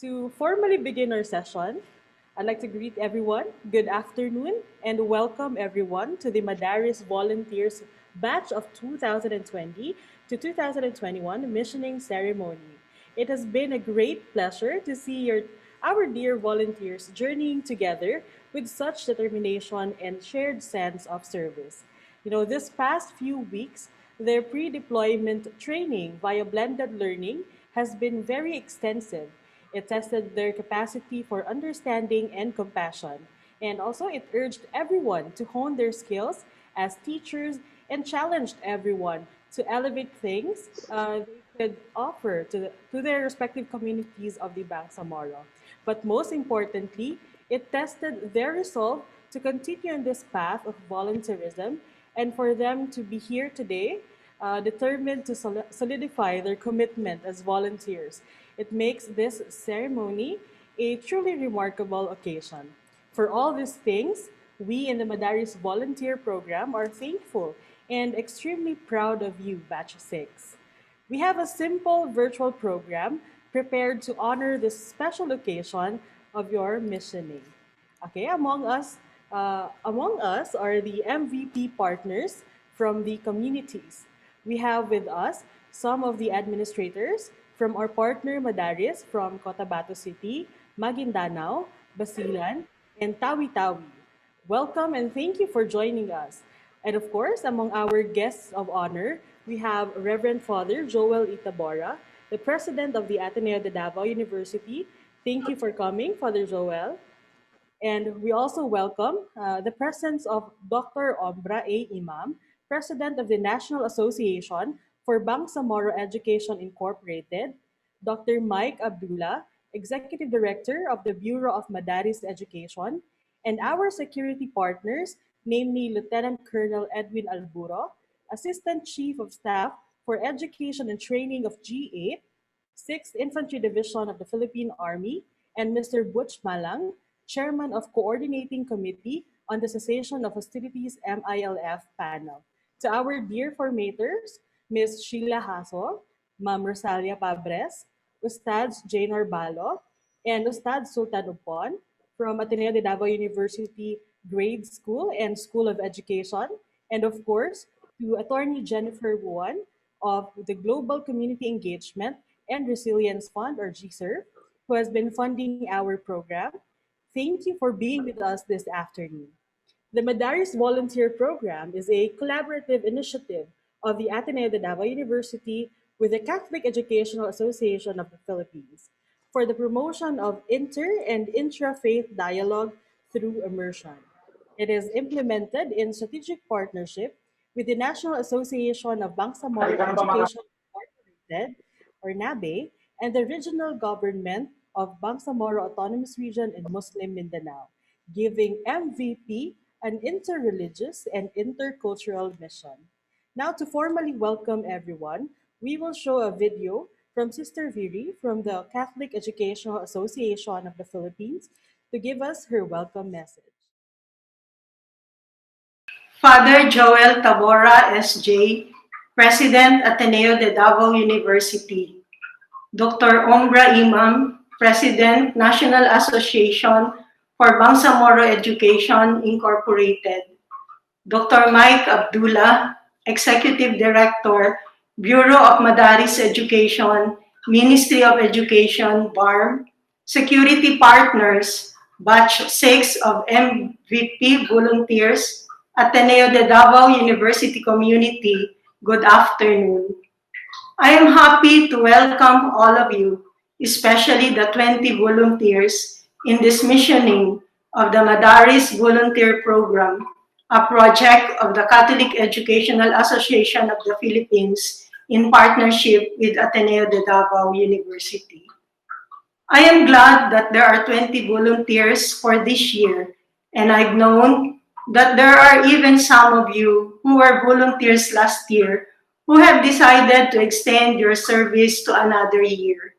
To formally begin our session, I'd like to greet everyone. Good afternoon and welcome everyone to the Madaris Volunteers Batch of 2020 to 2021 missioning ceremony. It has been a great pleasure to see our dear volunteers journeying together with such determination and shared sense of service. This past few weeks, their pre deployment training via blended learning has been very extensive. It tested their capacity for understanding and compassion. And also, it urged everyone to hone their skills as teachers and challenged everyone to elevate things they could offer to their respective communities of the Bangsamoro. But most importantly, it tested their resolve to continue on this path of volunteerism and for them to be here today, determined to solidify their commitment as volunteers. It makes this ceremony a truly remarkable occasion. For all these things, we in the Madaris Volunteer Program are thankful and extremely proud of you, Batch 6. We have a simple virtual program prepared to honor this special occasion of your missioning. Okay, among us are the MVP partners from the communities. We have with us some of the administrators from our partner Madaris from Cotabato City, Maguindanao, Basilan, and Tawi-Tawi. Welcome and thank you for joining us. And of course, among our guests of honor, we have Reverend Father Joel Itabora, the president of the Ateneo de Davao University. Thank you for coming, Father Joel. And we also welcome the presence of Dr. Ombra A. Imam, President of the National Association for Bangsamoro Education Incorporated, Dr. Mike Abdullah, Executive Director of the Bureau of Madaris Education, and our security partners, namely Lieutenant Colonel Edwin Alburo, Assistant Chief of Staff for Education and Training of G8, 6th Infantry Division of the Philippine Army, and Mr. Butch Malang, Chairman of Coordinating Committee on the Cessation of Hostilities MILF panel. To our dear formators, Ms. Sheila Haso, Ma'am Rosalia Pabres, Ustads Jane Orbalo, and Ustad Sultan Upon from Ateneo de Davao University Grade School and School of Education, and of course, to Attorney Jennifer Wuan of the Global Community Engagement and Resilience Fund, or GSERF, who has been funding our program. Thank you for being with us this afternoon. The Madaris Volunteer Program is a collaborative initiative of the Ateneo de Davao University with the Catholic Educational Association of the Philippines for the promotion of inter and intra-faith dialogue through immersion. It is implemented in strategic partnership with the National Association of Bangsamoro Education Incorporated, or NABE, and the regional government of Bangsamoro Autonomous Region in Muslim Mindanao, giving MVP an interreligious and intercultural mission. Now, to formally welcome everyone, we will show a video from Sister Viri from the Catholic Educational Association of the Philippines to give us her welcome message. Father Joel Tabora, S.J., President, Ateneo de Davao University. Dr. Ombra Imam, President, National Association for Bangsamoro Education Incorporated. Dr. Mike Abdullah, Executive Director, Bureau of Madaris Education, Ministry of Education, BARM. Security Partners, Batch 6 of MVP Volunteers, Ateneo de Davao University Community. Good afternoon. I am happy to welcome all of you, especially the 20 volunteers in this missioning of the Madaris Volunteer Program, a project of the Catholic Educational Association of the Philippines in partnership with Ateneo de Davao University. I am glad that there are 20 volunteers for this year, and I've known that there are even some of you who were volunteers last year who have decided to extend your service to another year.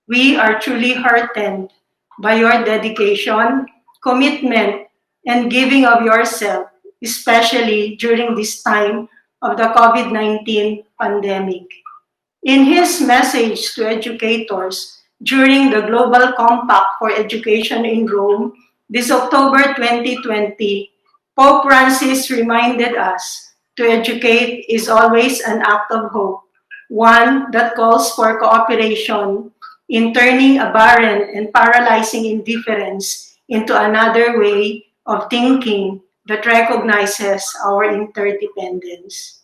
We are truly heartened by your dedication, commitment, and giving of yourself, especially during this time of the COVID-19 pandemic. In his message to educators, during the Global Compact for Education in Rome this October 2020, Pope Francis reminded us to educate is always an act of hope, one that calls for cooperation in turning a barren and paralyzing indifference into another way of thinking that recognizes our interdependence.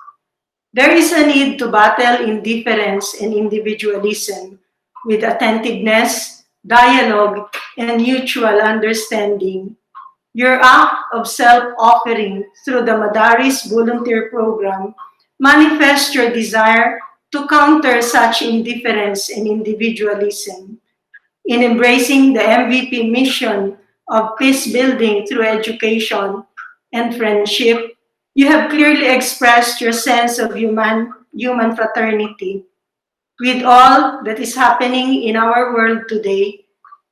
There is a need to battle indifference and individualism with attentiveness, dialogue, and mutual understanding. Your act of self-offering through the Madaris Volunteer Program manifests your desire to counter such indifference and individualism. In embracing the MVP mission of peace building through education and friendship, you have clearly expressed your sense of human fraternity. With all that is happening in our world today,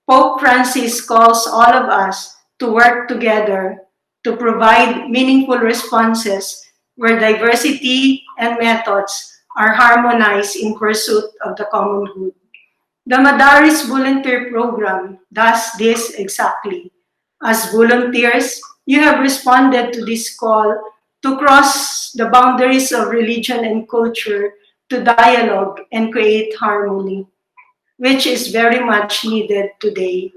Pope Francis calls all of us to work together to provide meaningful responses where diversity and methods are harmonized in pursuit of the common good. The Madaris Volunteer Program does this exactly. As volunteers, you have responded to this call to cross the boundaries of religion and culture to dialogue and create harmony, which is very much needed today.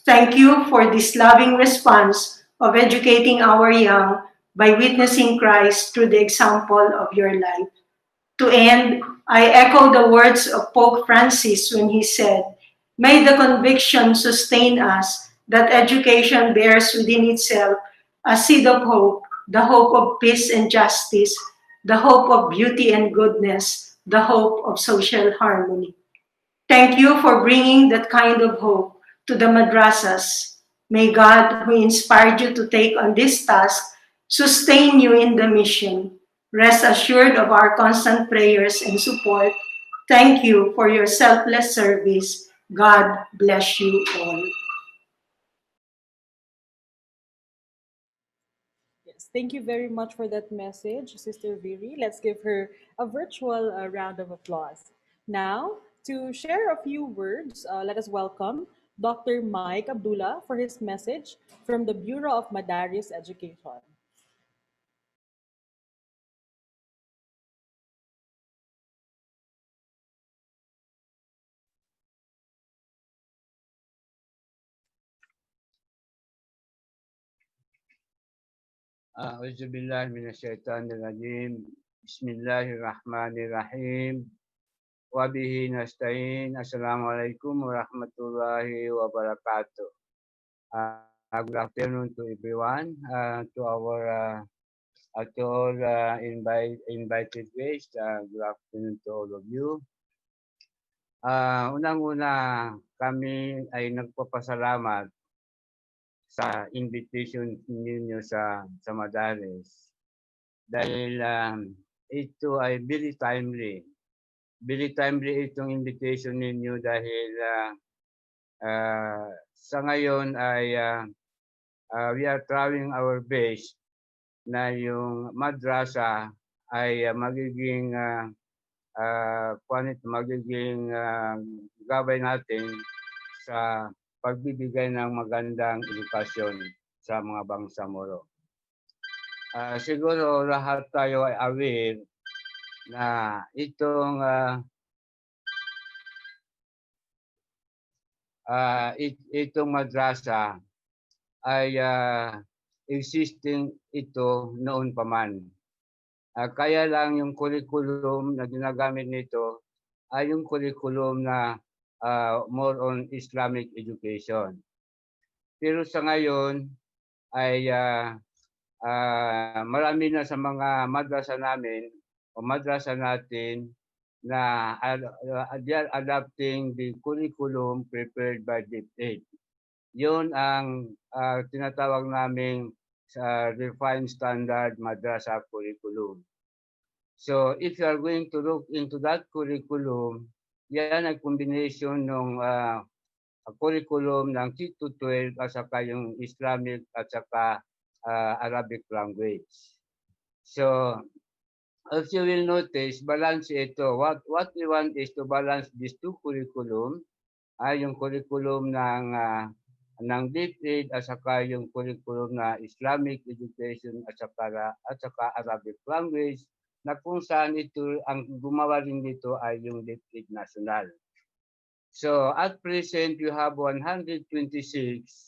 Thank you for this loving response of educating our young by witnessing Christ through the example of your life. To end, I echo the words of Pope Francis when he said, "May the conviction sustain us that education bears within itself a seed of hope, the hope of peace and justice, the hope of beauty and goodness, the hope of social harmony." Thank you for bringing that kind of hope to the madrasas. May God, who inspired you to take on this task, sustain you in the mission. Rest assured of our constant prayers and support. Thank you for your selfless service. God bless you all. Yes, thank you very much for that message, Sister Viri. Let's give her a virtual round of applause. Now, to share a few words, let us welcome Dr. Mike Abdullah for his message from the Bureau of Madaris Education. أعوذ بالله من الشيطان الرجيم بسم الله الرحمن الرحيم وبه نستعين السلام عليكم ورحمة الله وبركاته. Good afternoon to everyone, to all invited guests. Good afternoon to all of you. Unang-una, kami ay nagpapasalamat sa invitation ninyo sa Madares dahil ito ay very timely. Very timely itong invitation ninyo dahil sa ngayon ay we are trying our best na yung madrasa ay magiging gabay natin sa pagbibigay ng magandang edukasyon sa mga bangsamoro. Siguro lahat tayo ay aware na itong madrasa ay existing ito noon pa man. Kaya lang yung curriculum na ginagamit nito ay yung curriculum na more on Islamic education. Pero sa ngayon ay marami na sa mga madrasa namin o madrasa natin na they are adapting the curriculum prepared by DepEd. Yun ang tinatawag naming refined standard madrasa curriculum. So if you are going to look into that curriculum, yan ay combination ng curriculum ng K-12 at saka yung Islamic at saka Arabic language. So as you will notice, balance ito. What we want is to balance these two curriculum ay yung curriculum ng DepEd at saka yung curriculum na Islamic Education at saka Arabic language, na kung saan ito ang gumawa rin dito ay yung DepEd National. So at present, you have 126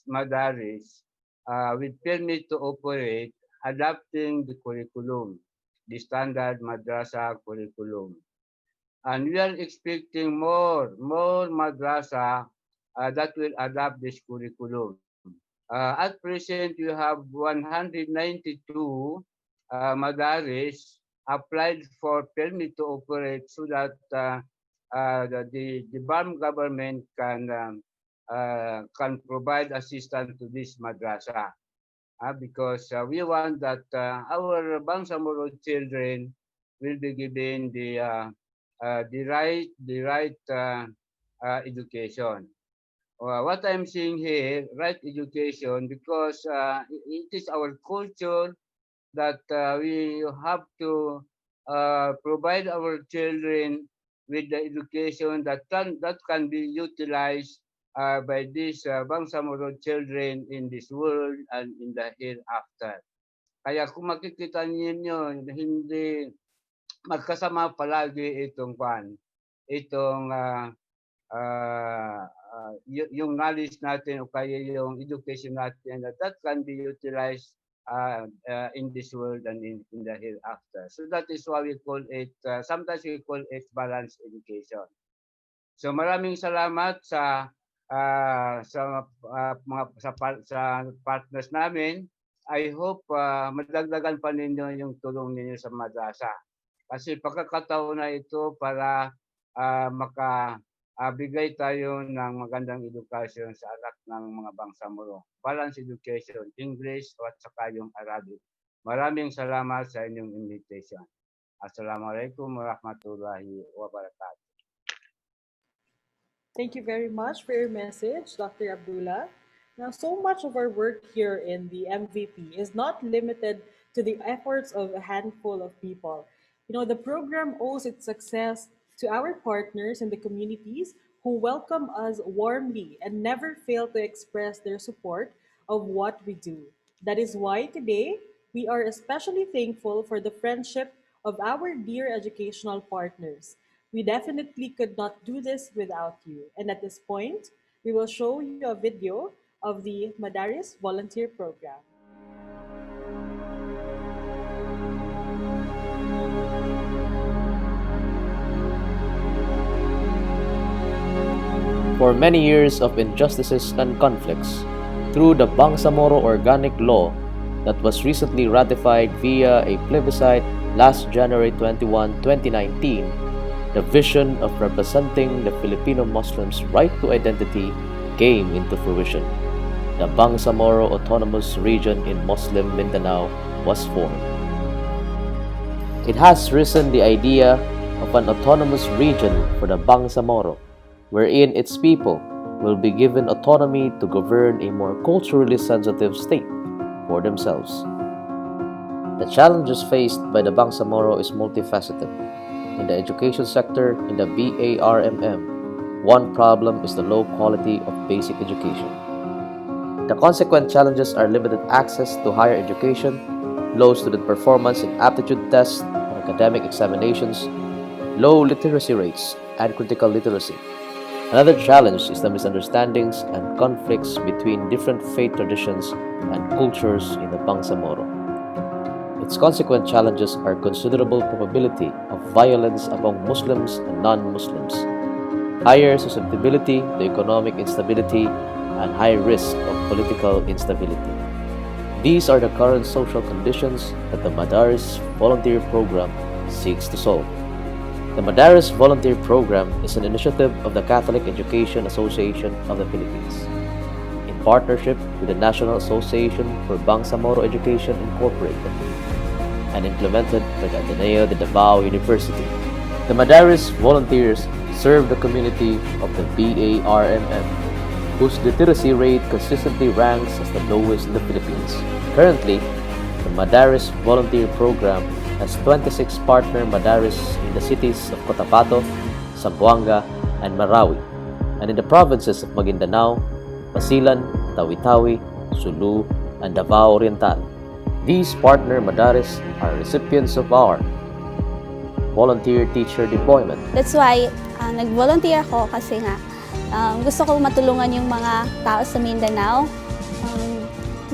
madaris with permit to operate, adapting the curriculum, the standard madrasa curriculum. And we are expecting more madrasa that will adopt this curriculum. At present, you have 192 madaris applied for permit to operate so that the BAM government can provide assistance to this madrasa. Because we want that our Bangsamoro children will be given the right education. What I'm seeing here, right education, because it is our culture that we have to provide our children with the education that can be utilized by these Bangsamoro children in this world and in the hereafter. Kaya kung makikita niyo, hindi magkasama palagi itong yung knowledge natin o kaya yung education natin that can be utilized in this world and in the hereafter. So that is why we call it, sometimes we call it balanced education. So maraming salamat sa partners namin. I hope madagdagan pa ninyo yung tulong ninyo sa madrasa. Kasi pagkakataon na ito para makabigay tayo ng magandang edukasyon sa anak ng mga Bangsamoro. Balanced education, English at saka yung Arabic. Maraming salamat sa inyong invitation. Assalamualaikum warahmatullahi wabarakatuh. Thank you very much for your message, Dr. Abdullah. Now, so much of our work here in the MVP is not limited to the efforts of a handful of people. You know, the program owes its success to our partners in the communities who welcome us warmly and never fail to express their support of what we do. That is why today we are especially thankful for the friendship of our dear educational partners. We definitely could not do this without you. And at this point, we will show you a video of the Madaris Volunteer Program. For many years of injustices and conflicts, through the Bangsamoro Organic Law that was recently ratified via a plebiscite last January 21, 2019, the vision of representing the Filipino Muslims' right to identity came into fruition. The Bangsamoro Autonomous Region in Muslim Mindanao was formed. It has risen the idea of an autonomous region for the Bangsamoro, wherein its people will be given autonomy to govern a more culturally sensitive state for themselves. The challenges faced by the Bangsamoro is multifaceted. In the education sector, in the BARMM, one problem is the low quality of basic education. The consequent challenges are limited access to higher education, low student performance in aptitude tests and academic examinations, low literacy rates, and critical literacy. Another challenge is the misunderstandings and conflicts between different faith traditions and cultures in the Bangsamoro. Its consequent challenges are considerable probability of violence among Muslims and non-Muslims, higher susceptibility to economic instability, and high risk of political instability. These are the current social conditions that the Madaris Volunteer Program seeks to solve. The Madaris Volunteer Program is an initiative of the Catholic Education Association of the Philippines, in partnership with the National Association for Bangsamoro Education Incorporated, and implemented by the Ateneo de Davao University. The Madaris volunteers serve the community of the BARMM, whose literacy rate consistently ranks as the lowest in the Philippines. Currently, the Madaris Volunteer Program has 26 partner Madaris in the cities of Cotabato, Zamboanga, and Marawi, and in the provinces of Maguindanao, Basilan, Tawi-Tawi, Sulu, and Davao Oriental. These partner Madaris are recipients of our volunteer teacher deployment. That's why nag-volunteer ako kasi nga gusto kong matulungan yung mga tao sa Mindanao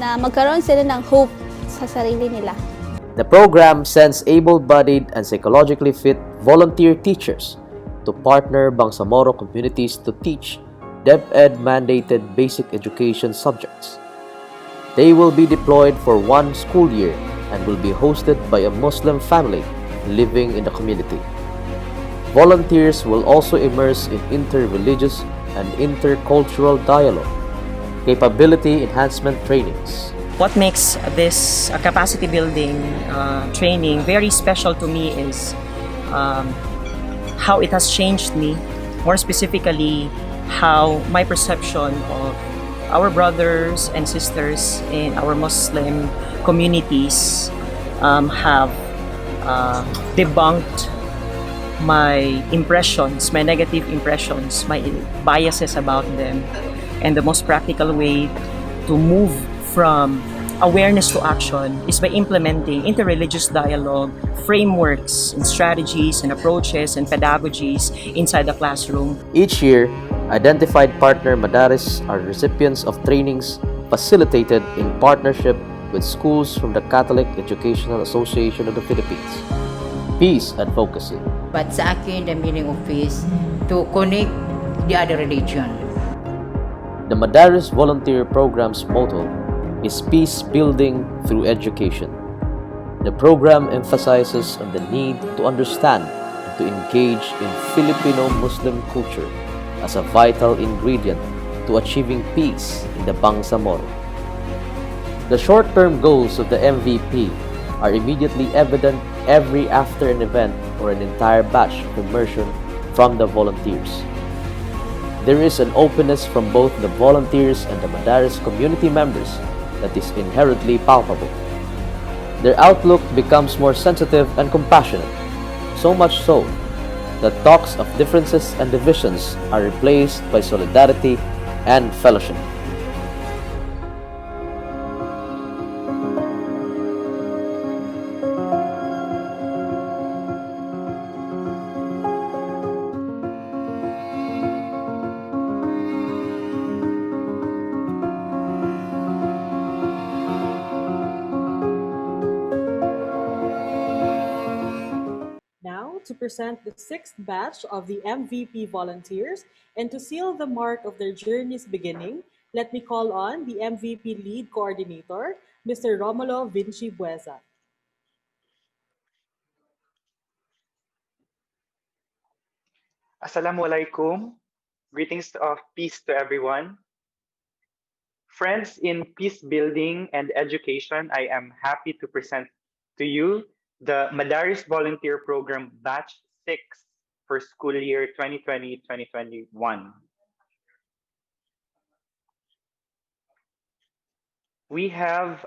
na magkaroon sila ng hope sa sarili nila. The program sends able-bodied and psychologically fit volunteer teachers to partner Bangsamoro communities to teach DepEd mandated basic education subjects. They will be deployed for 1 school year and will be hosted by a Muslim family living in the community. Volunteers will also immerse in inter-religious and intercultural dialogue, capability enhancement trainings. What makes this capacity building training very special to me is how it has changed me, more specifically how my perception of our brothers and sisters in our Muslim communities have debunked my impressions, my negative impressions, my biases about them, and the most practical way to move from awareness to action is by implementing interreligious dialogue, frameworks, and strategies, and approaches, and pedagogies inside the classroom. Each year, identified partner Madaris are recipients of trainings facilitated in partnership with schools from the Catholic Educational Association of the Philippines. Peace Advocacy. But sa akin, the meaning of peace, to connect the other religion. The Madaris Volunteer Program's motto is peace building through education. The program emphasizes on the need to understand and to engage in Filipino Muslim culture as a vital ingredient to achieving peace in the Bangsamoro. The short-term goals of the MVP are immediately evident every after an event or an entire batch of immersion from the volunteers. There is an openness from both the volunteers and the Madaris community members that is inherently palpable. Their outlook becomes more sensitive and compassionate, so much so that talks of differences and divisions are replaced by solidarity and fellowship. Now, to present the 6th batch of the MVP volunteers and to seal the mark of their journey's beginning, let me call on the MVP lead coordinator, Mr. Romulo Vinci Bueza. Assalamualaikum. Greetings of peace to everyone. Friends in peace building and education, I am happy to present to you the Madaris Volunteer Program Batch 6 for school year 2020-2021. We have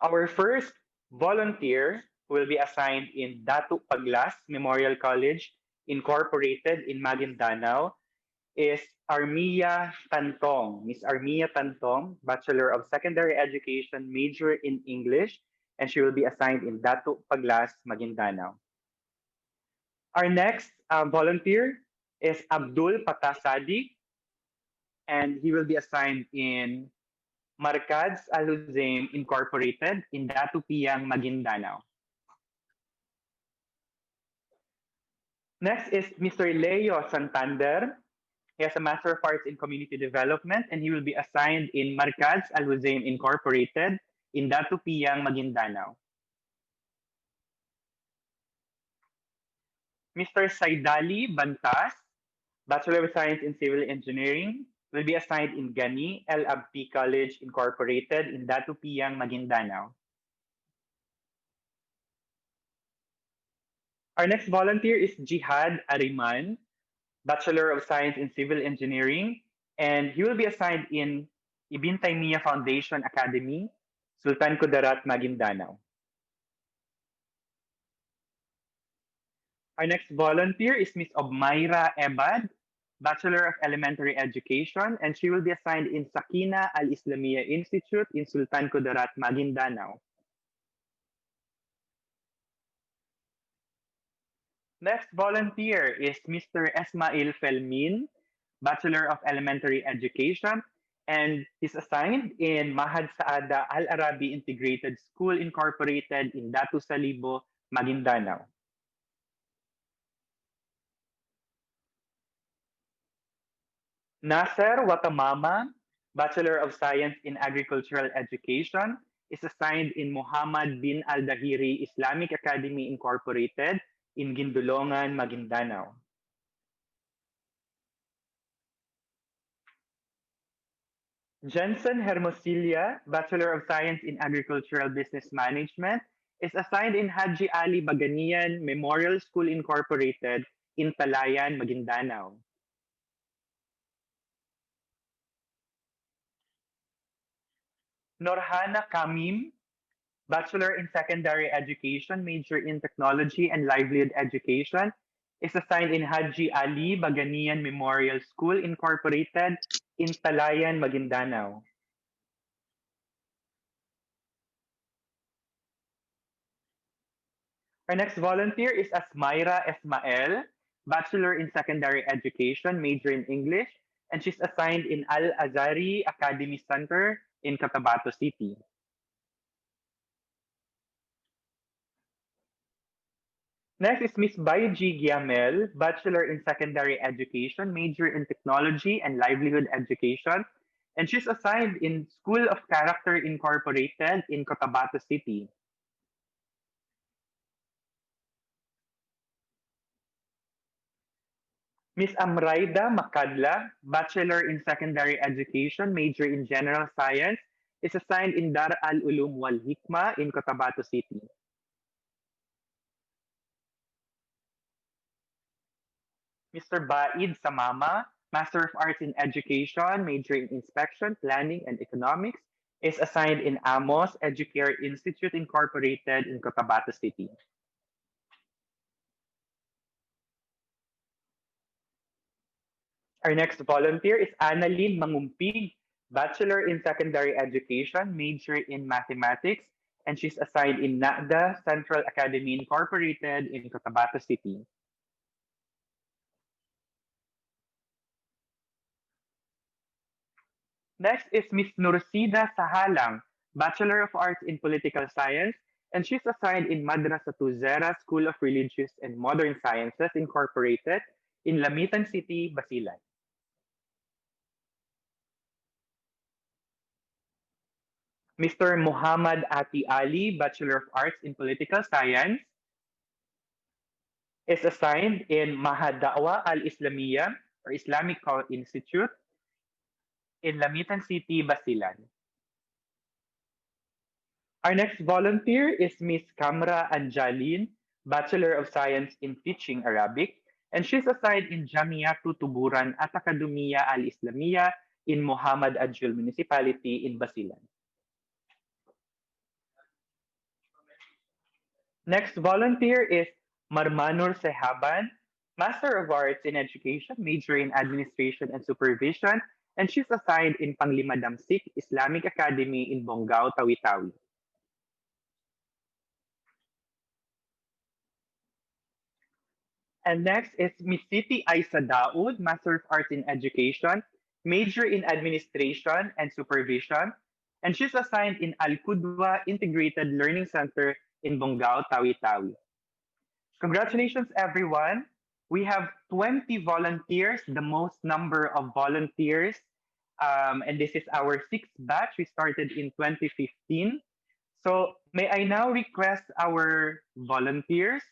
our first volunteer who will be assigned in Datu Paglas Memorial College Incorporated in Maguindanao is Armia Tantong. Miss Armia Tantong, Bachelor of Secondary Education, major in English, and she will be assigned in Datu Paglas, Maguindanao. Our next volunteer is Abdul Patasadi, and he will be assigned in Markads Al-Huzaim Incorporated in Datu Piang, Maguindanao. Next is Mr. Leo Santander. He has a Master of Arts in Community Development, and he will be assigned in Markads Al-Huzaim Incorporated in Datu Piang, Maguindanao. Mr. Saidali Bantas, Bachelor of Science in Civil Engineering, will be assigned in Gani El Abti College Incorporated in Datu Piang, Maguindanao. Our next volunteer is Jihad Ariman, Bachelor of Science in Civil Engineering, and he will be assigned in Ibn Taymiyyah Foundation Academy, Sultan Kudarat, Maguindanao. Our next volunteer is Miss Obmaira Ebad, Bachelor of Elementary Education, and she will be assigned in Sakina Al Islamia Institute in Sultan Kudarat, Maguindanao. Next volunteer is Mr. Esmail Felmin, Bachelor of Elementary Education, and he's assigned in Mahad Saada Al Arabi Integrated School Incorporated in Datu Salibo, Maguindanao. Nasser Watamama, Bachelor of Science in Agricultural Education, is assigned in Muhammad bin Al-Dahiri Islamic Academy Incorporated in Gindulongan, Maguindanao. Jensen Hermosilia, Bachelor of Science in Agricultural Business Management, is assigned in Haji Ali Baganian Memorial School Incorporated in Talayan, Maguindanao. Norhana Kamim, Bachelor in Secondary Education, major in Technology and Livelihood Education, is assigned in Haji Ali Baganian Memorial School Incorporated in Talayan, Maguindanao. Our next volunteer is Asmaira Esmael, Bachelor in Secondary Education, major in English, and she's assigned in Al Azari Academy Center in Cotabato City. Next is Miss Baiji Giamel, Bachelor in Secondary Education, major in Technology and Livelihood Education, and she's assigned in School of Character Incorporated in Cotabato City. Miss Amraida Makadla, Bachelor in Secondary Education, major in General Science, is assigned in Dar al Ulum Wal Hikma in Cotabato City. Mr. Baid Samama, Master of Arts in Education, major in Inspection, Planning, and Economics, is assigned in Amos Educare Institute Incorporated in Cotabato City. Our next volunteer is Annalyn Mangumpig, Bachelor in Secondary Education, major in Mathematics, and she's assigned in NACDA Central Academy Incorporated in Cotabato City. Next is Miss Nursida Sahalang, Bachelor of Arts in Political Science, and she's assigned in Madrasatu Zera School of Religious and Modern Sciences Incorporated in Lamitan City, Basilan. Mr. Muhammad Ati Ali, Bachelor of Arts in Political Science, is assigned in Mahad Da'wa Al-Islamiyah or Islamic Institute in Lamitan City, Basilan. Our next volunteer is Miss Kamra Anjalin, Bachelor of Science in Teaching Arabic, and she's assigned in Jamiatu Tuburan at Academia Al-Islamiyah in Muhammad Ajul Municipality in Basilan. Next volunteer is Marmanur Sehaban, Master of Arts in Education, major in Administration and Supervision, and she's assigned in Panglima Damsik Islamic Academy in Bongao, Tawi-Tawi. And next is Miss Siti Aisa Daoud, Master of Arts in Education, major in Administration and Supervision, and she's assigned in Al-Qudwa Integrated Learning Center in Bongao, Tawi-Tawi. Congratulations, everyone. We have 20 volunteers, the most number of volunteers. And this is our sixth batch. We started in 2015. So may I now request our volunteers.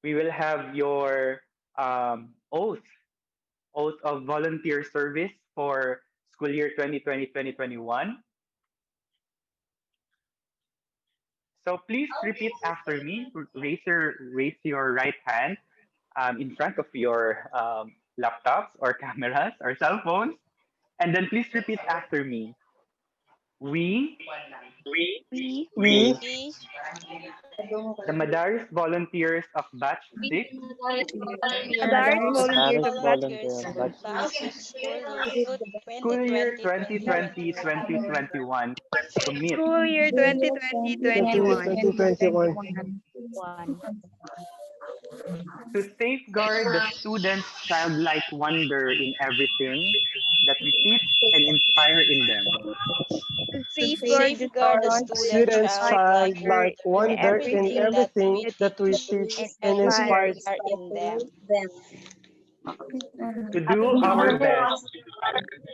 We will have your oath of volunteer service for school year 2020-2021. So please repeat after me. Raise your right hand in front of your laptops or cameras or cell phones, and then please repeat after me. We We, We, the Madaris volunteers of Batch 6, Madaris Volunteers Volunteers of of Batch Batch 6 school year 2020-2021, commit School Year 2020-21 2021. to safeguard the students' childlike wonder in everything that we teach and inspire in them. to safeguard the students' Students' like childlike in wonder in everything everything that that we we teach and inspire. inspire. To do our best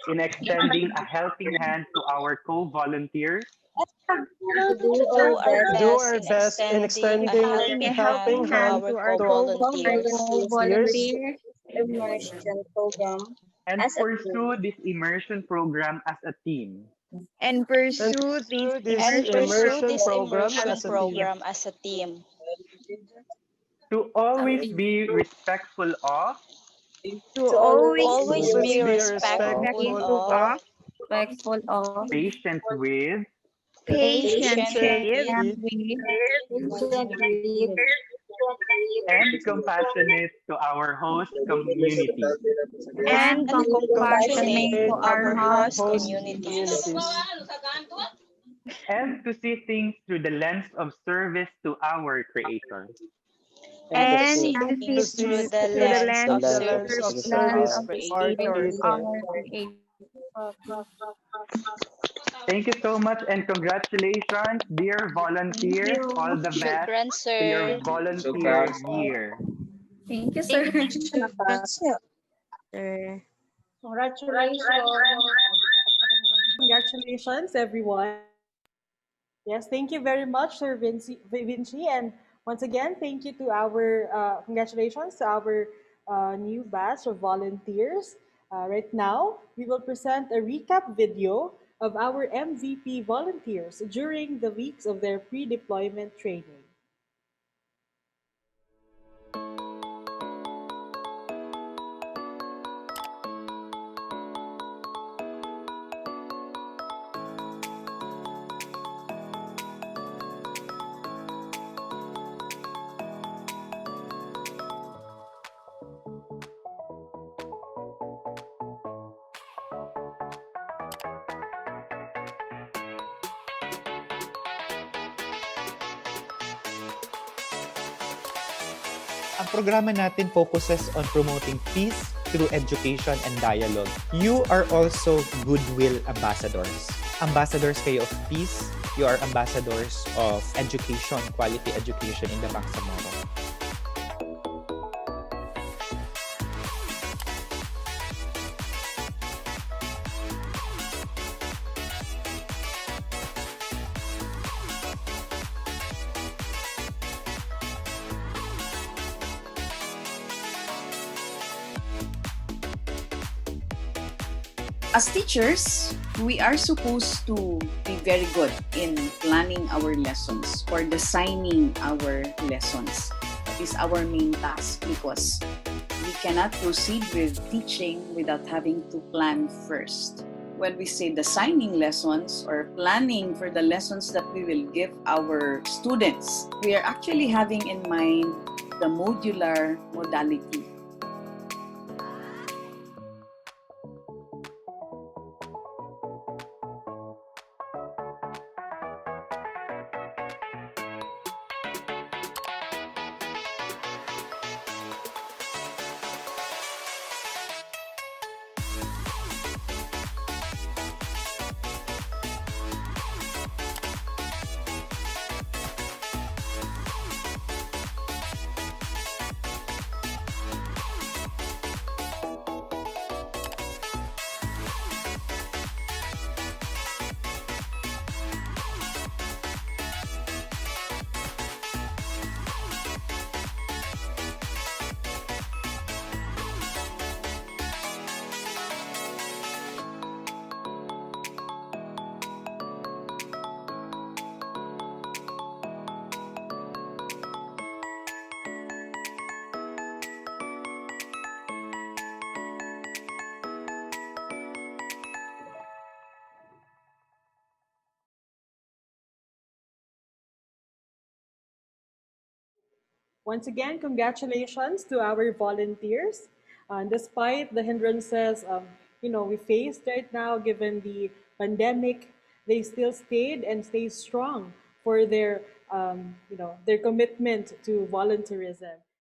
in extending a helping hand to our co-volunteers To do our best in extending a helping hand To our to volunteers volunteers and pursue this immersion program as a team. and and pursue this pursue this immersion immersion program as a team. To always be respectful of, to always Always be respectful of, patient with, patient patient with, with, and compassionate to our host community. and compassionate to our host host communities. communities. And to see things through the lens of service to our Creator. And to to see see through the lens the lens of service of to our Creator. our Creator. Thank you so much and congratulations, dear volunteers. All the best to your volunteer year. Thank you, sir. Congratulations, everyone. Yes, thank you very much, Sir Vinci. And once again, thank you to our, congratulations to our new batch of volunteers. Right now, we will present a recap video of our MVP volunteers during the weeks of their pre-deployment training. Ang programa natin focuses on promoting peace through education and dialogue. You are also goodwill ambassadors. Ambassadors kayo of peace. You are ambassadors of education, quality education in the Bangsamoro. As teachers, we are supposed to be very good in planning our lessons or designing our lessons. That is our main task because we cannot proceed with teaching without having to plan first. When we say designing lessons or planning for the lessons that we will give our students, we are actually having in mind the modular modality. Once again, congratulations to our volunteers. Despite the hindrances we faced right now, given the pandemic, they still stayed and stay strong for their their commitment to volunteerism.